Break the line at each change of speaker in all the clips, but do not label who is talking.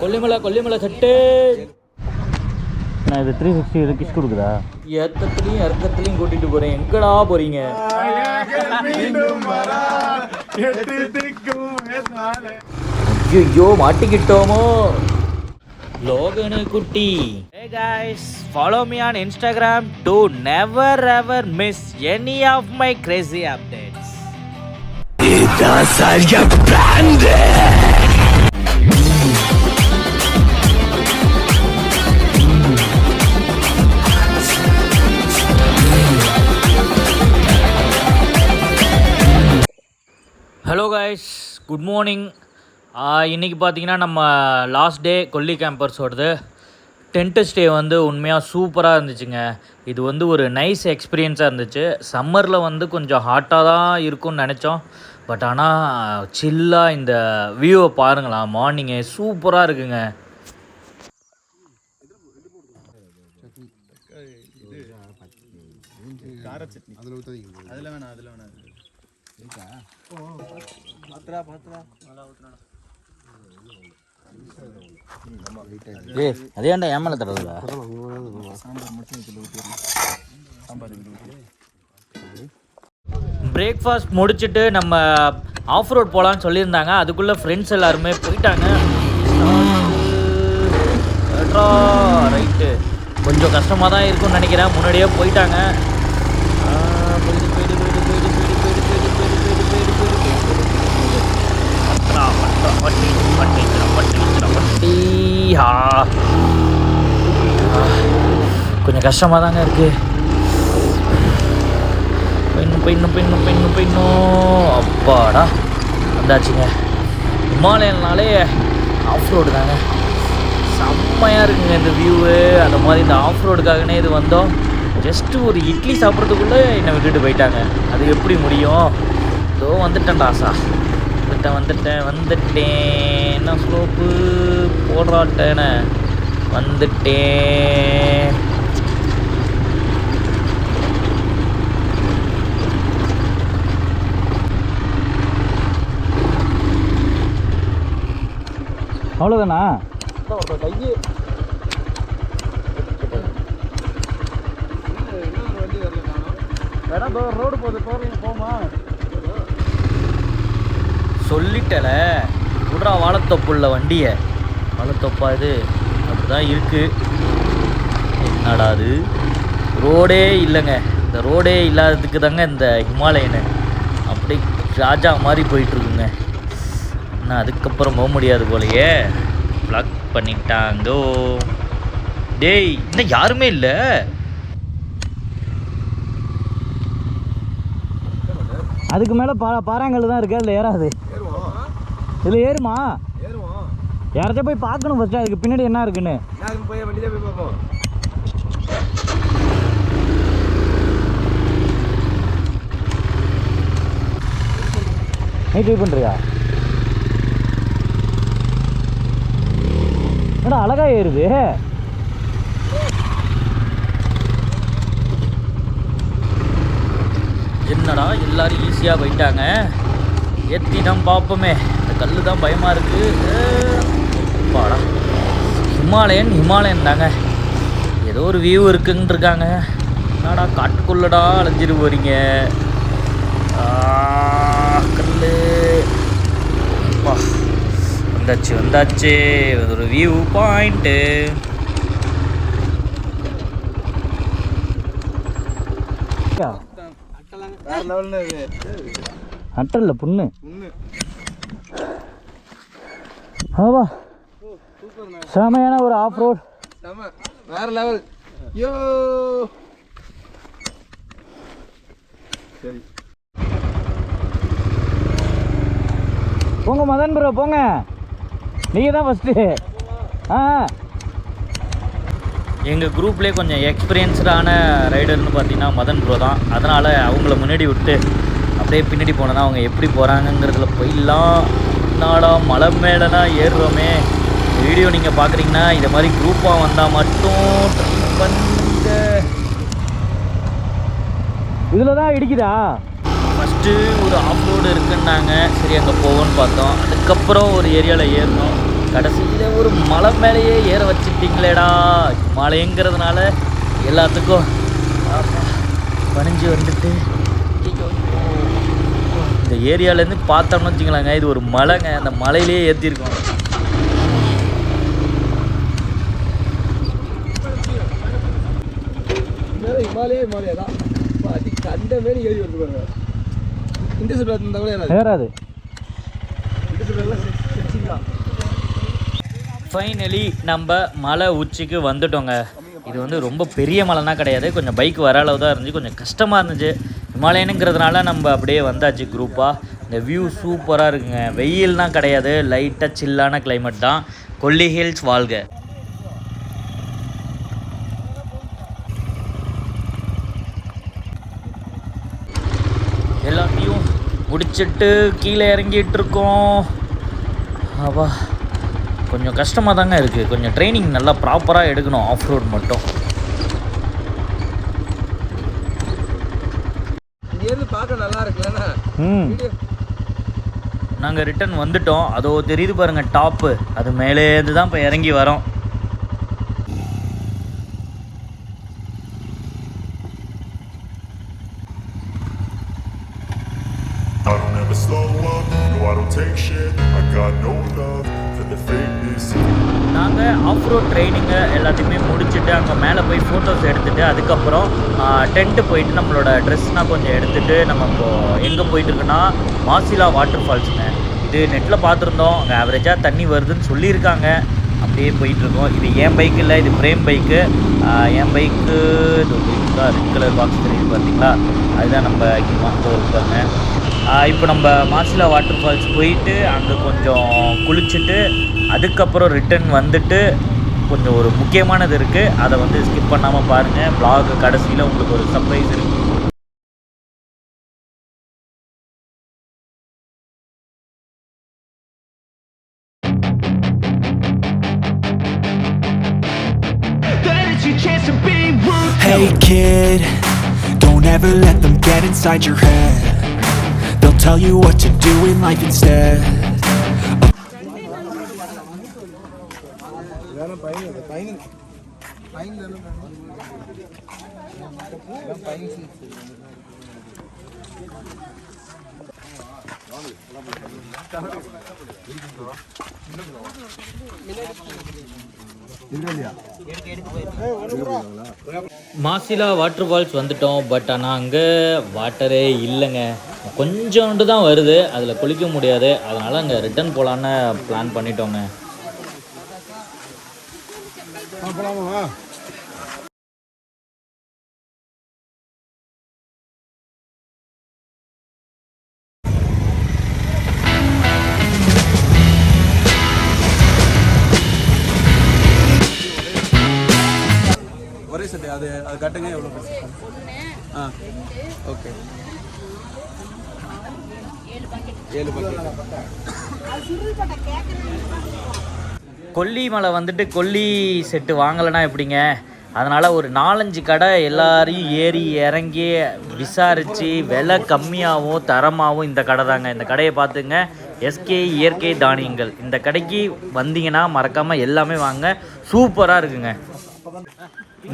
கொல்லிமலை சட்டு.
நான் இது 360 இது கிஸ் கொடுக்குதா?
ஏத்தத்துலையும் இறக்கத்துலையும் கூட்டிட்டு போறேன். எங்கடா போறீங்க? ஐயோ மாட்டிக்கிட்டோமோ லோகனு குட்டி. Hey guys, follow me on Instagram to never ever miss any of my crazy updates. Hello guys, good morning. இன்றைக்கி பார்த்தீங்கன்னா நம்ம லாஸ்ட் டே கொல்லி கேம்பர்ஸோடது டென்ட்டு ஸ்டே வந்து உண்மையாக சூப்பராக இருந்துச்சுங்க. இது வந்து ஒரு நைஸ் எக்ஸ்பீரியன்ஸாக இருந்துச்சு. சம்மரில் வந்து கொஞ்சம் ஹாட்டாக தான் இருக்கும்னு நினச்சோம். பட் ஆனால் சில்லாக இந்த வியூவை பாருங்களா, மார்னிங்கு சூப்பராக இருக்குங்க.
அதே ஏமால தரதுல
பிரேக்ஃபாஸ்ட் முடிச்சுட்டு நம்ம ஆஃப் ரோட் போகலான்னு சொல்லியிருந்தாங்க. அதுக்குள்ளே ஃப்ரெண்ட்ஸ் எல்லாருமே போயிட்டாங்க. ரைட்டு, கொஞ்சம் கஷ்டமாக தான் இருக்கும்னு நினைக்கிறேன். முன்னாடியே போயிட்டாங்க. கொஞ்சம் கஷ்டமாக தாங்க இருக்குது. பெண்ணும் அப்பாடா வந்தாச்சுங்க. ஹிமாலயன்னாலே ஆஃப் ரோடு தாங்க, செம்மையாக இருக்குங்க இந்த வியூவு. அந்த மாதிரி இந்த ஆஃப் ரோடுக்காகனே இது வந்தோம். ஜஸ்ட்டு ஒரு இட்லி சாப்பிட்றதுக்குள்ளே என்னை விட்டுட்டு போயிட்டாங்க. அது எப்படி முடியும்? இதோ வந்துட்டேன் ராசா, வந்துட்டேன். என்ன ஸ்லோப்பு போடுறாட்டேன வந்துட்டேன்.
அவ்வளோதானா?
கையை ரோடு போகுது, போமா சொல்லிட்டல. விட்றா வாழைத்தொப்புள்ள வண்டியை. வாழைத்தொப்பா இது? அப்படிதான் இருக்குது. என்னடா அது, ரோடே இல்லைங்க. இந்த ரோடே இல்லாததுக்கு தாங்க இந்த ஹிமாலயனு அப்படி ராஜா மாதிரி போயிட்டுருக்குங்க. ஆனால் அதுக்கப்புறம் போக முடியாது போலையே, பிளாக் பண்ணிட்டாங்கோ. டேய், இன்னும் யாருமே இல்லை.
அதுக்கு மேலே பாறாங்கல் தான் இருக்குது. அதில் ஏறாது. இதில் ஏறுமா? யாராச்சும் போய் பார்க்கணும் ஃபஸ்ட்டு, அதுக்கு பின்னாடி என்ன இருக்குன்னு. நீ ட்ரை பண்ணுறியா? என்னடா அழகா ஏறுது.
என்னடா எல்லாரும் ஈஸியாக போயிட்டாங்க. ஏற்றி தான் பார்ப்போமே. இந்த கல் தான் பயமாக இருக்குது. பாடா, ஹிமாலயன் தாங்க. ஏதோ ஒரு வியூ இருக்குன்னு இருக்காங்க. என்னடா காட்டுக்குள்ளடா அலைஞ்சிட்டு போகிறீங்க. கல் வந்தாச்சு. ஒரு வியூ பாயிண்ட்டு.
அட்டல்ல புண்ணு. ஆவா, செமையான ஒரு ஆஃப் ரோட்,
வேற லெவல். யோ சரி
போங்க மதன் ப்ரோ, போங்க. நீங்கள் தான் ஃபஸ்ட்டு.
எங்கள் குரூப்லேயே கொஞ்சம் எக்ஸ்பீரியன்ஸ்டான ரைடர்னு பார்த்தீங்கன்னா மதன் ப்ரோ தான். அதனால் அவங்கள முன்னாடி விட்டு அப்படியே பின்னாடி போனோன்னா அவங்க எப்படி போகிறாங்கங்கிறதுல போயிடலாம். நாடா மலை மேலேனா ஏறுறோமே. வீடியோ நீங்கள் பார்க்குறீங்கன்னா இதை மாதிரி குரூப்பாக வந்தால் மட்டும் பண்ணுங்க.
இதில் தான் இடிக்குதா?
ஃபஸ்ட்டு ஒரு ஆஃப் ரோடு இருக்குன்னாங்க. சரி அங்கே போவோன்னு பார்த்தோம். அதுக்கப்புறம் ஒரு ஏரியாவில் ஏறினோம். கடைசியில் ஒரு மலை மேலேயே ஏற வச்சுட்டிங்களேடா. மலைங்கிறதுனால எல்லாத்துக்கும் பணிஞ்சு வந்துட்டு இந்த ஏரியாவிலேருந்து பார்த்தோம்னு வச்சுக்கலாங்க, இது ஒரு மலைங்க. அந்த மலையிலேயே ஏற்றிருக்கோம். ஃபைனலி நம்ம மலை உச்சிக்கு வந்துட்டோங்க. இது வந்து ரொம்ப பெரிய மலைனா கிடையாது, கொஞ்சம் பைக் வர அளவு தான் இருந்துச்சு, கொஞ்சம் கஷ்டமாக இருந்துச்சு. ஹிமாலயனுங்கிறதுனால நம்ம அப்படியே வந்தாச்சு குரூப்பாக. இந்த வியூ சூப்பராக இருக்குங்க. வெயில்னால் கிடையாது, லைட்டாக சில்லான கிளைமேட் தான். கொல்லி ஹில்ஸ் வாழ்க. எல்லாத்தையும் முடிச்சுட்டு கீழே இறங்கிட்டு இருக்கோம். அப்பா கொஞ்சம் கஷ்டமாக தாங்க இருக்குது. கொஞ்சம் ட்ரைனிங் நல்லா ப்ராப்பராக எடுக்கணும் ஆஃப் ரோட் மட்டும்.
பார்க்க நல்லா இருக்குல்லண்ணா.
நாங்கள் ரிட்டன் வந்துட்டோம். அதோ தெரியுது பாருங்கள் டாப்பு, அது மேலேருந்து தான் இப்போ இறங்கி வரோம். நாங்கள் ஆஃப் ரோட் ட்ரைனிங்கை எல்லாத்தையுமே முடிச்சுட்டு அங்கே மேலே போய் ஃபோட்டோஸ் எடுத்துகிட்டு அதுக்கப்புறம் டென்ட்டு போயிட்டு நம்மளோட ட்ரெஸ்னால் கொஞ்சம் எடுத்துகிட்டு நம்ம இப்போது எங்கே போயிட்டுருக்குன்னா மாசிலா வாட்டர்ஃபால்ஸுங்க. இது நெட்டில் பார்த்துருந்தோம், அங்கே ஆவரேஜாக தண்ணி வருதுன்னு சொல்லியிருக்காங்க. அப்படியே போயிட்டுருக்கோம். இது என் பைக்கு இல்லை, இது பிரேம் பைக்கு. என் பைக்கு இது ரெட் கலர் பாக்ஸ் தெரியுது பார்த்தீங்களா, அதுதான் நம்ம இருக்காங்க. இப்போ நம்ம மாசிலா வாட்டர் ஃபால்ஸ் போயிட்டு அங்கே கொஞ்சம் குளிச்சுட்டு அதுக்கப்புறம் ரிட்டன் வந்துட்டு கொஞ்சம் ஒரு முக்கியமானது இருக்குது, அதை வந்து ஸ்கிப் பண்ணாமல் பாருங்கள். vlog கடைசியில் உங்களுக்கு ஒரு சர்ப்ரைஸ் இருக்குது.
Hey kid, don't ever let them get inside your head. They'll tell you what to do in life instead.
Masila water falls வந்துட்டோம். பட் ஆனால் அங்கே வாட்டரே இல்லைங்க, கொஞ்சோண்டு தான் வருது, அதில் குளிக்க முடியாது. அதனால் அங்கே ரிட்டன் போகலான்னு பிளான் பண்ணிட்டோங்க.
ஒரே சட்டை அது அது கட்டுங்க. எவ்வளோ பைசா? Okay 7 packet.
கொல்லிமலை வந்துட்டு கொல்லி செட்டு வாங்கலைன்னா எப்படிங்க? அதனால் ஒரு 4-5 கடை எல்லாரையும் ஏறி இறங்கி விசாரித்து விலை கம்மியாகவும் தரமாகவும் இந்த கடை தாங்க. இந்த கடையை பார்த்துங்க, எஸ்கே இயற்கை தானியங்கள். இந்த கடைக்கு வந்தீங்கன்னா மறக்காமல் எல்லாமே வாங்க, சூப்பராக இருக்குங்க.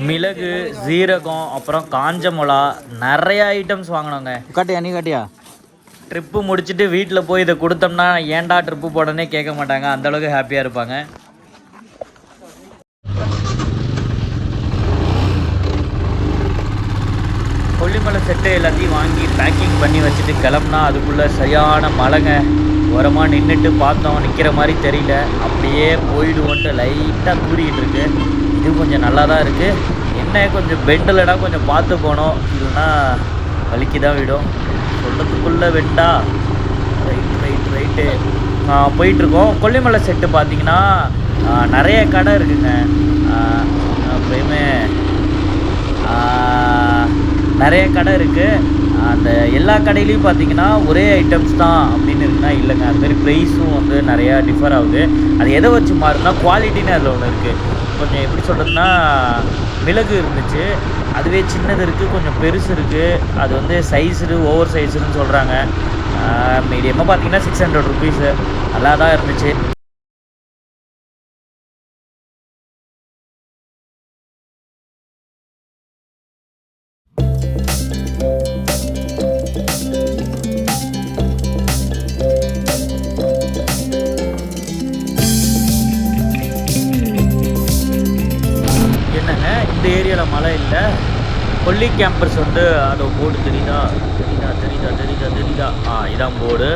மிளகு, சீரகம், அப்புறம் காஞ்ச மிளகா, நிறைய ஐட்டம்ஸ் வாங்கினோங்க.
காட்டியா நீ காட்டியா?
ட்ரிப்பு முடிச்சுட்டு வீட்டில் போய் இதை கொடுத்தோம்னா ஏன்டா ட்ரிப்பு போடனே கேட்க மாட்டாங்க, அந்தளவுக்கு ஹாப்பியாக இருப்பாங்க. கொல்லிமலை செட்டு எல்லாத்தையும் வாங்கி பேக்கிங் பண்ணி வச்சுட்டு கிளம்புனா அதுக்குள்ளே சரியான மழைங்க. ஓரமாக நின்றுட்டு பார்த்தோம், நிற்கிற மாதிரி தெரியல, அப்படியே போயிடுவோன்ட்டு லைட்டாக தூரிக்கிட்டு இருக்கு. இது கொஞ்சம் நல்லா தான் இருக்குது. என்ன கொஞ்சம் பெண்டில்டா, கொஞ்சம் பார்த்து போனோம், இல்லைன்னா வலிக்கு தான் விடும். சொல்கிறதுக்குள்ளே வெண்டா ரைட்டு போயிட்டுருக்கோம். கொல்லிமலை செட்டு பார்த்திங்கன்னா நிறைய கடை இருக்குங்க. எப்பயுமே நிறைய கடை இருக்குது. அந்த எல்லா கடையிலையும் பார்த்தீங்கன்னா ஒரே ஐட்டம்ஸ் தான் அப்படின்னு இருக்குன்னா இல்லைங்க, அது மாதிரி ப்ரைஸும் வந்து நிறையா டிஃபர் ஆகுது. அது எதை வச்சு மாறுதுன்னா குவாலிட்டின்னு அதில் ஒன்று இருக்குது. கொஞ்சம் எப்படி சொல்கிறதுனா, மிளகு இருந்துச்சு, அதுவே சின்னது இருக்குது, கொஞ்சம் பெருசு இருக்குது. அது வந்து சைஸு ஓவர் சைஸுன்னு சொல்கிறாங்க. மீடியமாக பார்த்தீங்கன்னா 600 ருபீஸு நல்லா தான் இருந்துச்சு. கொல்லி கேம்பர்ஸ் வந்து அதை போர்டு தெரியுதா, இதான் போர்டு.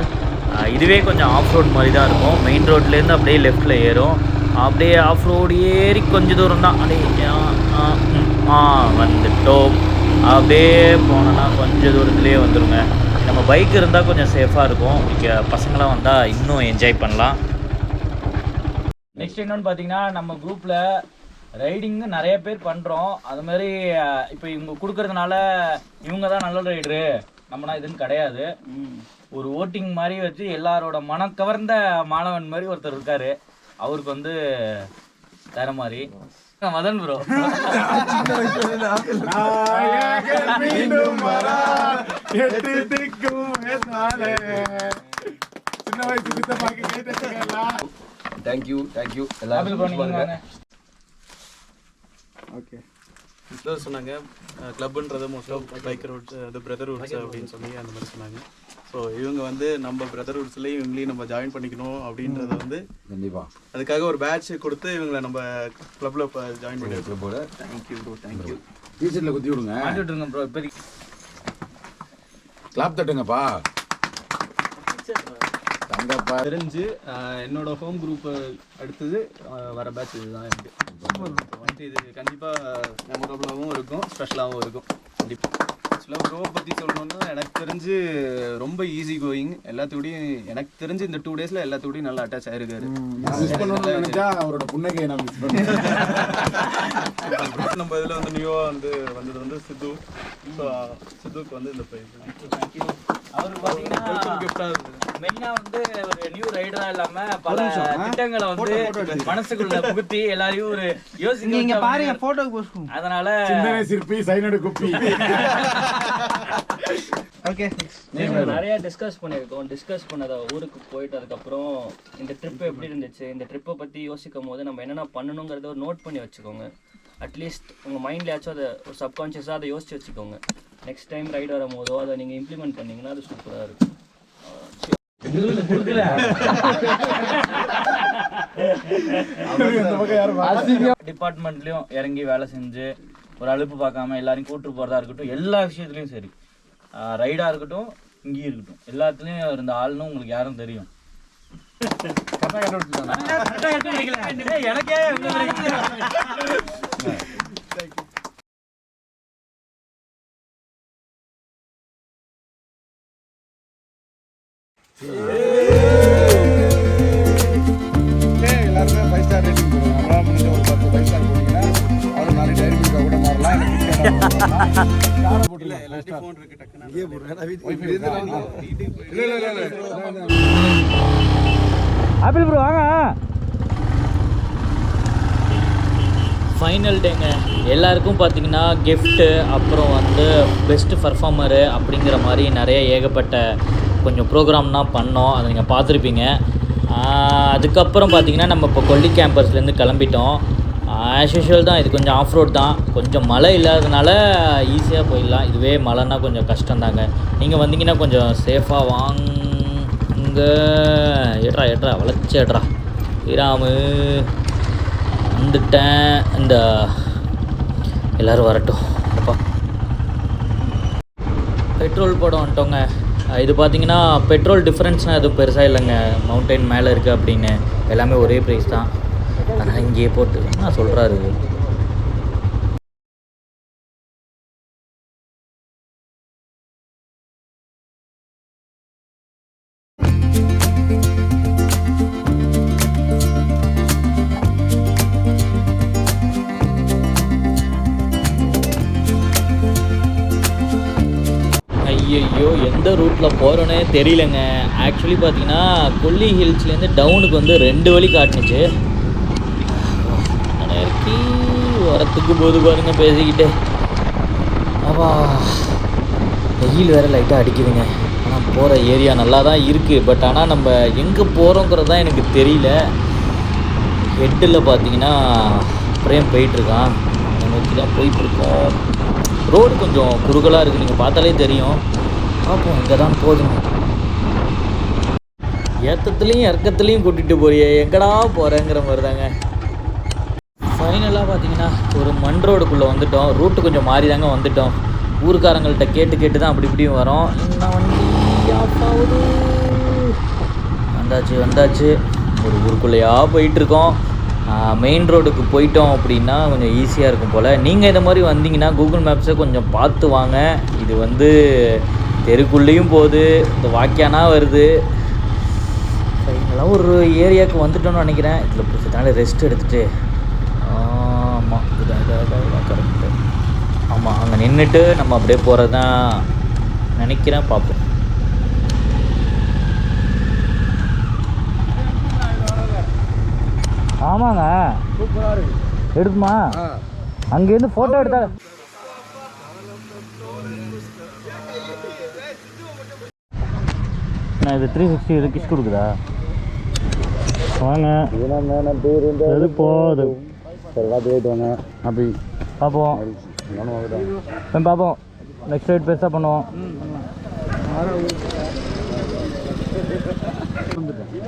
இதுவே கொஞ்சம் ஆஃப் ரோட் மாதிரி தான் இருக்கும். மெயின் ரோட்லேருந்து அப்படியே லெஃப்டில் ஏறும், அப்படியே ஆஃப் ரோடு ஏறி கொஞ்சம் தூரம் தான். அப்படியே வந்துட்டோம். அப்படியே போனோன்னா கொஞ்சம் தூரத்துலேயே வந்துடுங்க. நம்ம பைக் இருந்தால் கொஞ்சம் சேஃபாக இருக்கும். இங்கே பசங்களாம் வந்தால் இன்னும் என்ஜாய் பண்ணலாம். நெக்ஸ்ட் என்னென்னு பார்த்தீங்கன்னா, நம்ம குரூப்பில் ரைடிங்கு நிறைய பேர் பண்ணுறோம். அது மாதிரி இப்போ இவங்க கொடுக்கறதுனால இவங்க தான் நல்ல ரைடரு, நம்மனா இதுன்னு கிடையாது. ஒரு ஓட்டிங் மாதிரி வச்சு எல்லாரோட மனம் கவர்ந்த மாணவன் மாதிரி ஒருத்தர் இருக்காரு. அவருக்கு வந்து தர மாதிரி மதன் ப்ரோ.
Thank you okay. சொன்னாங்க கிளப்ன்றது மோஸ்ட் ஆஃப் பைக்கர்ஹுட்ஸ், அது பிரதர்ஹுட்ஸ் அப்படின்னு சொல்லி அந்த மாதிரி சொன்னாங்க. ஸோ இவங்க வந்து நம்ம பிரதர்ஹுட்ஸ்லேயும் இவங்களையும் நம்ம ஜாயின் பண்ணிக்கணும் அப்படின்றத வந்து கண்டிப்பாக அதுக்காக ஒரு பேட்ச் கொடுத்து இவங்களை நம்ம கிளப்பில் இப்போ ஜாயின் பண்ணி கிளப்போட. Thank you bro, thank you.
டீச்சரில் குத்தி விடுங்க,
மாட்டி விட்டுருங்க ப்ரோ. இப்போதைக்கு
கிளாப் தட்டுங்கப்பா. தங்கப்பா
தெரிஞ்சு என்னோட ஹோம் குரூப் அடுத்தது வர பேட்ச் இதுதான் எனக்கு. இது கண்டிப்பாக மெமரபுளாகவும் இருக்கும், ஸ்பெஷலாகவும் இருக்கும் கண்டிப்பாக. ஆக்சுவலாக ப்ரோவை பற்றி சொல்லணுன்னா எனக்கு தெரிஞ்சு ரொம்ப ஈஸி கோயிங். எல்லாத்தோடையும் எனக்கு தெரிஞ்சு இந்த 2 days எல்லாத்தோடையும் நல்லா அட்டாச் ஆயிருக்காரு.
அவரோட புன்னகையை நான் மிஸ் பண்ணேன்.
நம்ம இதில் வந்து நியூவாக வந்தது வந்து சித்து. ஸோ சித்துக்கு வந்து இந்த ப்ரைஸ்.
தேங்க்யூ. அவருக்கு பார்த்தீங்கன்னா
கிஃப்டாக இருக்குது.
மெயினாக வந்து ஒரு நியூ ரைடரா இல்லாம பல திட்டங்களை வந்து மனசுக்குள்ள புகுத்தி எல்லாரையும் ஒரு யோசிக்க பாருங்க போட்டோ. அதனால
சிற்பி சைனடு குப்பி.
ஓகே, நிறைய டிஸ்கஸ் பண்ணதை ஊருக்கு போயிட்டு அதுக்கப்புறம் இந்த ட்ரிப் எப்படி இருந்துச்சு, இந்த ட்ரிப்பை பற்றி யோசிக்கும் போது நம்ம என்னென்ன பண்ணணுங்கிறத ஒரு நோட் பண்ணி வச்சுக்கோங்க. அட்லீஸ்ட் உங்கள் மைண்ட்லேயாச்சும் அதை ஒரு சப்கான்ஷியஸாக அதை யோசிச்சு வச்சுக்கோங்க. நெக்ஸ்ட் டைம் ரைடு வரும் போதோ அதை நீங்கள் இம்ப்ளிமெண்ட் பண்ணிங்கன்னா அது சூப்பராக இருக்கும். டிபார்ட்மெண்ட்லயும் இறங்கி வேலை செஞ்சு ஒரு அலுப்பு பார்க்காம எல்லாரையும் கூட்டு போறதா இருக்கட்டும், எல்லா விஷயத்துலயும் சரி, ரைடா இருக்கட்டும், இங்கேயும் இருக்கட்டும், எல்லாத்துலயும் இருந்த ஆளுன்னு உங்களுக்கு யாரும் தெரியும். எனக்கே
எல்லாருமே 5 ஸ்டார் ரேட்டிங் போடுங்க. நம்மளால முடிஞ்ச ஒரு 10 5 ஸ்டார் போட்டீங்கன்னா அவரு 4 டைரி மில்கா கூட மாறலாம்.
ஆப்பிள் ப்ரோ வாங்க. ஃபைனல் டேங்க. எல்லாருக்கும் பார்த்தீங்கன்னா கிஃப்ட்டு, அப்புறம் வந்து பெஸ்ட்டு பர்ஃபார்மரு அப்படிங்கிற மாதிரி நிறைய ஏகப்பட்ட கொஞ்சம் ப்ரோக்ராம்லாம் பண்ணோம். அதை நீங்கள் பார்த்துருப்பீங்க. அதுக்கப்புறம் பார்த்தீங்கன்னா நம்ம இப்போ கொல்லி கேம்பர்ஸ்லேருந்து கிளம்பிட்டோம். ஆஸ் யூஷுவல் தான், இது கொஞ்சம் ஆஃப் ரோட் தான், கொஞ்சம் மழை இல்லாததுனால ஈஸியாக போயிடலாம். இதுவே மழைன்னா கொஞ்சம் கஷ்டம்தாங்க. நீங்கள் வந்தீங்கன்னா கொஞ்சம் சேஃபாக வாங்க. ஏட்ரா வளைச்சேட்ரா ஸ்ரீராமு வந்துட்டேன். இந்த எல்லோரும் வரட்டும். அப்பா பெட்ரோல் போட வந்துட்டோங்க. இது பார்த்தீங்கன்னா பெட்ரோல் டிஃப்ரென்ஸ்னால் எதுவும் பெருசாக இல்லைங்க. மவுண்டைன் மேலே இருக்குது அப்படின்னு எல்லாமே ஒரே ப்ரைஸ் தான். அதனால் இங்கேயே போட்டு நான் சொல்கிறாரு. ஐயோ எந்த ரூட்டில் போகிறோன்னே தெரியலங்க. ஆக்சுவலி பார்த்தீங்கன்னா கொல்லி ஹில்ஸ்லேருந்து டவுனுக்கு வந்து 2 வழி காட்டுனுச்சு. இறக்கி வரத்துக்கு போது பாருங்க பேசிக்கிட்டே. அப்பா வெயில் வேறு லைட்டாக அடிக்குதுங்க. ஆனால் போகிற ஏரியா நல்லா தான் இருக்குது. பட் ஆனால் நம்ம எங்கே போகிறோங்கிறது தான் எனக்கு தெரியல. ஹெட்டில் பார்த்தீங்கன்னா பிரேம் போயிட்டுருக்கான், நோக்கி தான் போயிட்டுருக்கோம். ரோடு கொஞ்சம் குறுகலாக இருக்குது, நீங்கள் பார்த்தாலே தெரியும். பார்ப்போம் இங்கே தான் போதுங்க. ஏற்றத்துலேயும் இறக்கத்துலேயும் கூட்டிகிட்டு போறியே, எங்கடா போகிறேங்கிற மாதிரி தாங்க. ஃபைனலாக பார்த்தீங்கன்னா ஒரு மண் ரோடுக்குள்ளே வந்துட்டோம். ரூட்டு கொஞ்சம் மாறி தாங்க வந்துட்டோம். ஊருக்காரங்கள்ட்ட கேட்டு தான் அப்படி இப்படியும் வரோம். என்ன வண்டி ஆஃப் ஆகுது. வந்தாச்சு ஒரு ஊருக்குள்ளேயா போயிட்டுருக்கோம். மெயின் ரோடுக்கு போயிட்டோம் அப்படின்னா கொஞ்சம் ஈஸியாக இருக்கும் போல். நீங்கள் இந்த மாதிரி வந்தீங்கன்னா கூகுள் மேப்ஸை கொஞ்சம் பார்த்து வாங்க. இது வந்து தெருக்குள்ளேயும் போகுது, இந்த வாக்கியானா வருது. ஃபைனலாக ஒரு ஏரியாவுக்கு வந்துட்டோன்னு நினைக்கிறேன். இதில் பிடிச்சதுனால ரெஸ்ட் எடுத்துகிட்டு ஆமாம் இதான் கரெக்டு. ஆமாம், அங்கே நின்றுட்டு நம்ம அப்படியே போகிறது தான் நினைக்கிறேன். பார்ப்போம்.
ஆமாங்க,
சூப்பராக இருக்குது.
எடுக்குமா? அங்கேருந்து ஃபோட்டோ எடுத்தா நான் இது 360 இது கிஷ் கொடுக்குதா? வாங்க இது போதும்.
சரி பார்த்து போயிட்டு வாங்க. அப்படி
பார்ப்போம். பார்ப்போம். நெக்ஸ்ட் ரைட் பெருசாக பண்ணுவோம்.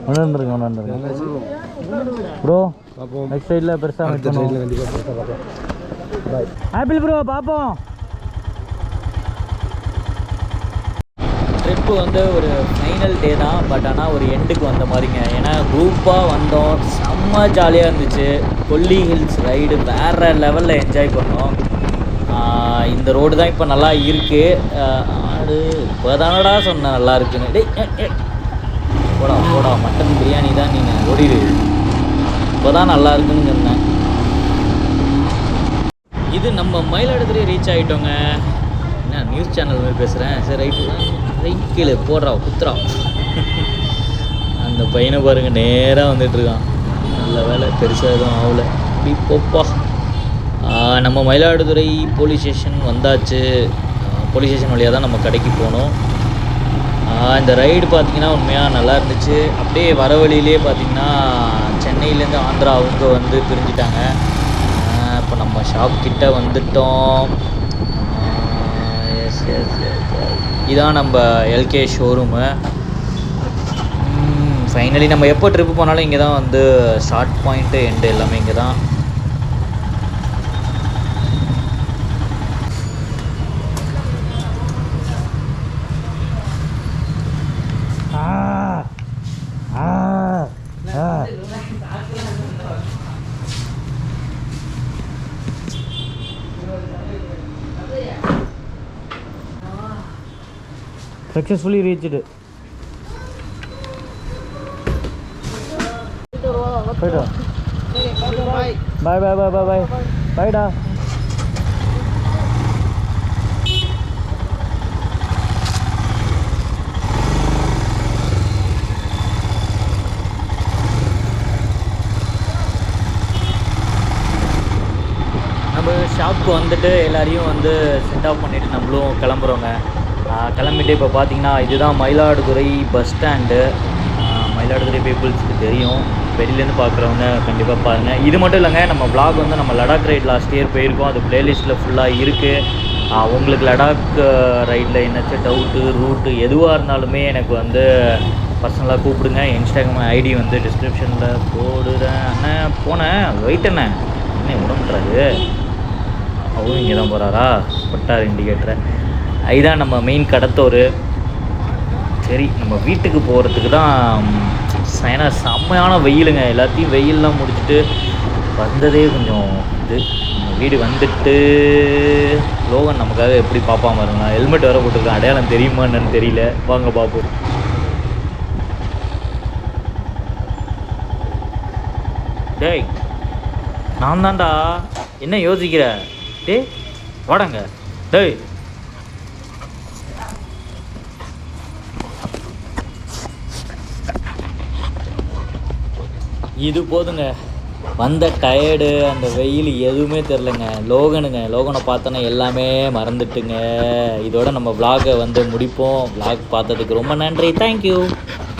ஒன்று ப்ரோ, நெக்ஸ்ட் சைடில் பெருசாக ஆப்பிள் ப்ரோ பார்ப்போம்.
ட்ரிப்பு வந்து ஒரு ஃபைனல் டே தான். பட் ஆனால் ஒரு எண்டுக்கு வந்த மாதிரிங்க. ஏன்னா குரூப்பாக வந்தோம், செம்ம ஜாலியாக இருந்துச்சு. கொல்லி ஹில்ஸ் ரைடு வேறு லெவலில் என்ஜாய் பண்ணோம். இந்த ரோடு தான் இப்போ நல்லா இருக்குது. ஆடு இப்போ தானடா சொன்னேன் நல்லா இருக்குன்னு. டேய் போடா மட்டன் பிரியாணி தான் நீங்கள் ஓடிடு. இப்போ தான் நல்லா இருக்குன்னு சொன்னேன். இது நம்ம மயிலாடுதுறை ரீச் ஆகிட்டோங்க. என்ன நியூஸ் சேனல் மாதிரி பேசுகிறேன். சரி ரைட் கீழே போடுறா குத்துறா. அந்த பையனை பாருங்கள், நேராக வந்துட்டுருக்கான். நல்ல வேலை பெருசாக எதுவும் ஆகலை. இப்படி போப்பா. நம்ம மயிலாடுதுறை போலீஸ் ஸ்டேஷன் வந்தாச்சு. போலீஸ் ஸ்டேஷன் வழியாக தான் நம்ம கடைக்கு போனோம். இந்த ரைடு பார்த்திங்கன்னா உண்மையாக நல்லா இருந்துச்சு. அப்படியே வர வழியிலே பார்த்திங்கன்னா சென்னையிலேருந்து ஆந்திரா அவங்க வந்து பிரிஞ்சிட்டாங்க. இப்போ நம்ம ஷாப் கிட்ட வந்துட்டோம். எஸ் இதான் நம்ம எல்கே ஷோரூமு. ஃபைனலி நம்ம எப்போ ட்ரிப்பு போனாலும் இங்கே தான் வந்து ஸ்டார்ட் பாயிண்ட்டு எண்டு எல்லாமே இங்கே தான்.
Successfully reached. Bye. Bye da.
நம்ம ஷாப்புக்கு வந்துட்டு எல்லாரையும் வந்து சென்ட் ஆஃப் பண்ணிவிட்டு நம்மளும் கிளம்புறோங்க. கிளம்பிட்டு இப்போ பார்த்தீங்கன்னா இதுதான் மயிலாடுதுறை பஸ் ஸ்டாண்டு. மயிலாடுதுறை பீப்புள்ஸ்க்கு தெரியும், வெளியிலேருந்து பார்க்குறவங்க கண்டிப்பாக பாருங்கள். இது மட்டும் இல்லைங்க, நம்ம vlog வந்து நம்ம லடாக் ரைட் லாஸ்ட் இயர் போயிருக்கோம். அது ப்ளேலிஸ்ட்டில் ஃபுல்லாக இருக்குது. உங்களுக்கு லடாக் ரைடில் என்னச்சும் டவுட்டு ரூட்டு எதுவாக இருந்தாலுமே எனக்கு வந்து பர்சனலாக கூப்பிடுங்க. இன்ஸ்டாகிராம் ஐடி வந்து டிஸ்கிரிப்ஷனில் போடுறேன். அண்ணன் போனேன் வெயிட் என்ன உடம்புறாரு. அவரும் இங்கே தான் போகிறாரா? பட்டார் இண்டிகேட்டரை. இதுதான் நம்ம மெயின் கடத்தோர். சரி, நம்ம வீட்டுக்கு போகிறதுக்கு தான். ஏன்னா செம்மையான வெயிலுங்க. எல்லாத்தையும் வெயிலெலாம் முடிச்சுட்டு வந்ததே கொஞ்சம் இது. நம்ம வீடு வந்துட்டு லோகன் நமக்காக எப்படி பார்ப்பாம பாருங்களா. ஹெல்மெட் வேறு போட்டிருக்கேன், அடையாளம் தெரியுமா என்னன்னு தெரியல. வாங்க பார்ப்போம். டேய் நான் தான்டா. என்ன யோசிக்கிற? டேய் வாடங்க. டேய் இது போதுங்க. வந்த டயர்டு அந்த வெயில் எதுவுமே தெரிலங்க. லோகனை பார்த்தோன்னே எல்லாமே மறந்துட்டுங்க. இதோட நம்ம vlog-ஐ வந்து முடிப்போம். vlog பார்த்ததுக்கு ரொம்ப நன்றி. தேங்க்யூ.